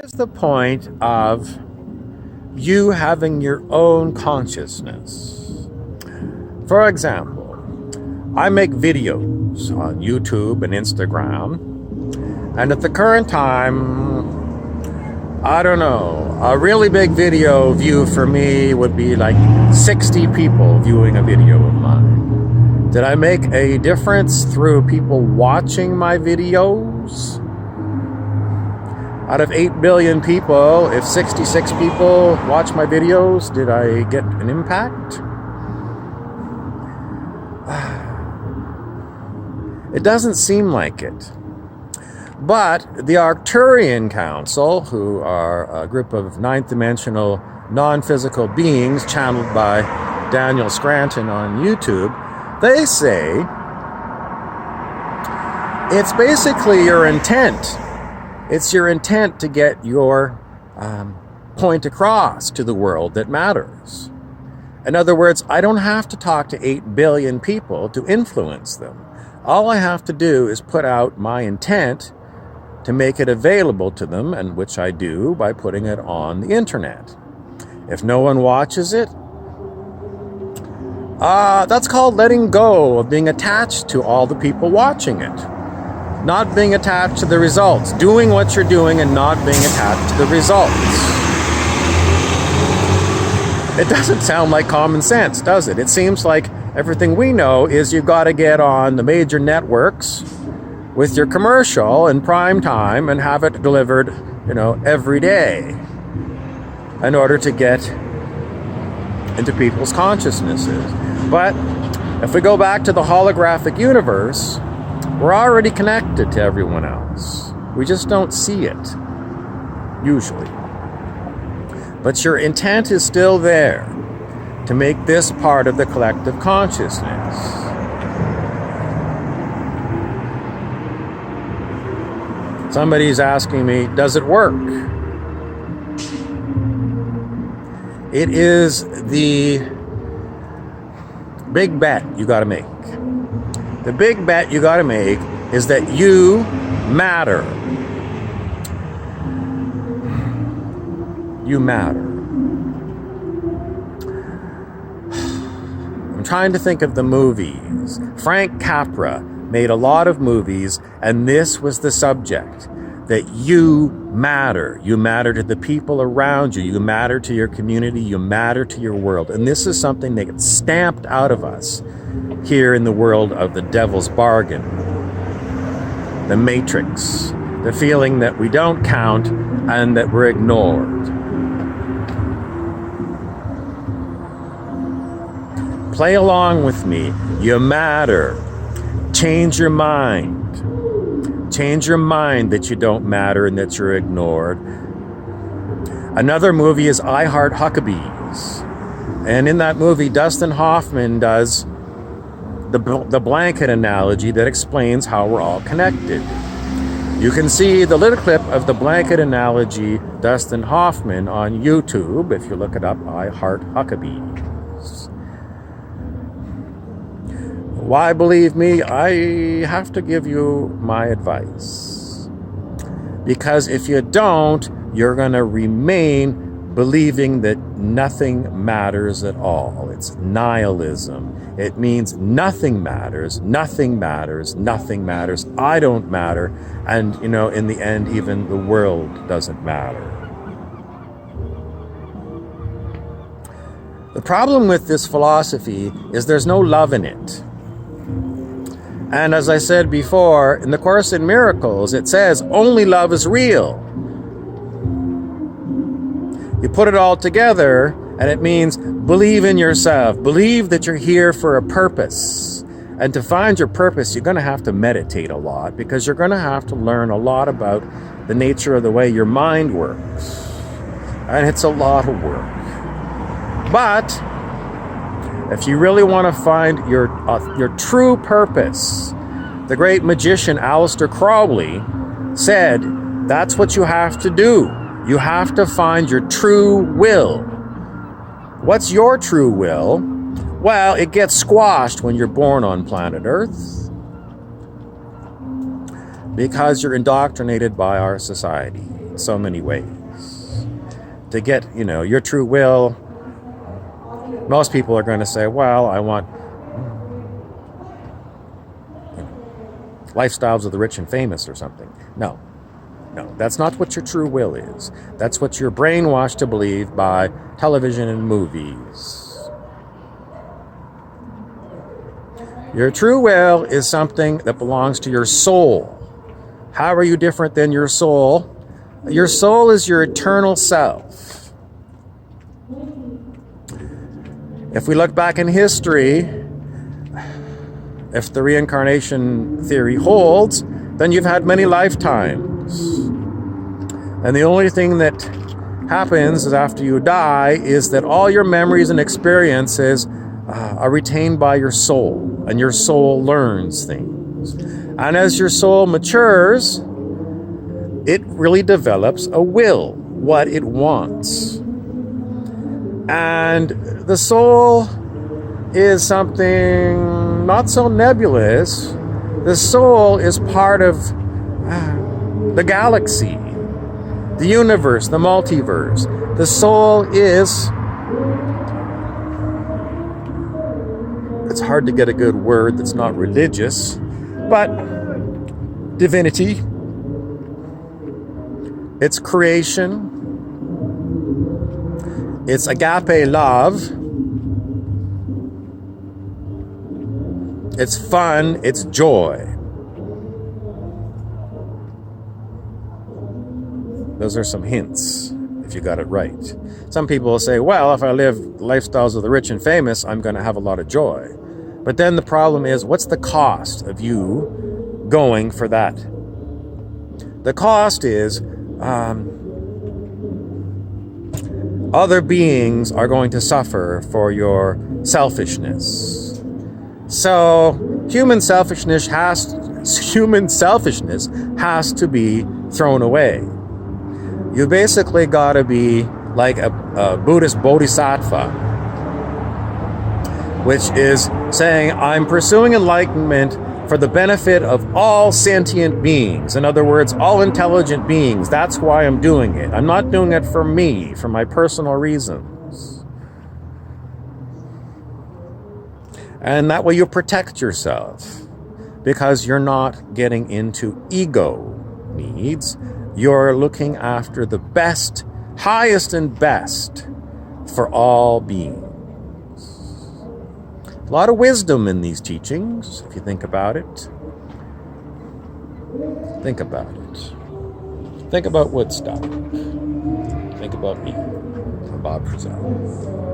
Is the point of you having your own consciousness? For example, I make videos on YouTube and Instagram, and at the current time, I don't know, a really big video view for me would be like 60 people viewing a video of mine. Did I make a difference through people watching my videos? Out of 8 billion people, if 66 people watch my videos, did I get an impact? It doesn't seem like it. But the Arcturian Council, who are a group of ninth-dimensional, non-physical beings channeled by Daniel Scranton on YouTube, they say it's basically your intent. It's your intent to get your point across to the world that matters. In other words, I don't have to talk to 8 billion people to influence them. All I have to do is put out my intent to make it available to them, and which I do by putting it on the internet. If no one watches it, that's called letting go of being attached to all the people watching it. Not being attached to the results. Doing what you're doing and not being attached to the results. It doesn't sound like common sense, does it? It seems like everything we know is you've got to get on the major networks with your commercial in prime time and have it delivered, every day in order to get into people's consciousnesses. But if we go back to the holographic universe, we're already connected to everyone else. We just don't see it, usually. But your intent is still there to make this part of the collective consciousness. Somebody's asking me, does it work? It is the big bet you got to make. The big bet you got to make is that you matter. You matter. I'm trying to think of the movies. Frank Capra made a lot of movies, and this was the subject, that you matter. You matter to the people around you. You matter to your community. You matter to your world. And this is something that gets stamped out of us here in the world of the devil's bargain, the matrix, the feeling that we don't count and that we're ignored. Play along with me. You matter. Change your mind. Change your mind that you don't matter and that you're ignored. Another movie is I Heart Huckabees. And in that movie, Dustin Hoffman does the blanket analogy that explains how we're all connected. You can see the little clip of the blanket analogy, Dustin Hoffman, on YouTube if you look it up, I Heart Huckabees. Why believe me? I have to give you my advice. Because if you don't, you're going to remain believing that nothing matters at all. It's nihilism. It means nothing matters, nothing matters, nothing matters. I don't matter. And, in the end, even the world doesn't matter. The problem with this philosophy is there's no love in it. And as I said before, in the Course in Miracles, it says only love is real. You put it all together, and it means believe in yourself. Believe that you're here for a purpose. And to find your purpose, you're going to have to meditate a lot, because you're going to have to learn a lot about the nature of the way your mind works. And it's a lot of work. But if you really want to find your true purpose, the great magician Aleister Crowley said that's what you have to do. You have to find your true will. What's your true will? Well, it gets squashed when you're born on planet Earth because you're indoctrinated by our society so many ways. To get, your true will, most people are going to say, well, I want lifestyles of the rich and famous or something. No, that's not what your true will is. That's what you're brainwashed to believe by television and movies. Your true will is something that belongs to your soul. How are you different than your soul? Your soul is your eternal self. If we look back in history, if the reincarnation theory holds, then you've had many lifetimes. And the only thing that happens is after you die is that all your memories and experiences are retained by your soul, and your soul learns things. And as your soul matures, it really develops a will, what it wants. And the soul is something not so nebulous. The soul is part of the galaxy, the universe, the multiverse. The soul is, it's hard to get a good word that's not religious, but divinity. It's creation. It's agape love. It's fun. It's joy. Those are some hints, if you got it right. Some people will say, well, if I live lifestyles of the rich and famous, I'm going to have a lot of joy. But then the problem is, what's the cost of you going for that? The cost is other beings are going to suffer for your selfishness. So human selfishness has to be thrown away. You basically got to be like a Buddhist bodhisattva, which is saying, I'm pursuing enlightenment for the benefit of all sentient beings. In other words, all intelligent beings. That's why I'm doing it. I'm not doing it for me, for my personal reasons. And that way you protect yourself, because you're not getting into ego needs. You're looking after the best, highest and best for all beings. A lot of wisdom in these teachings, if you think about it. Think about it. Think about Woodstock. Think about me. I'm Bob Frizzell.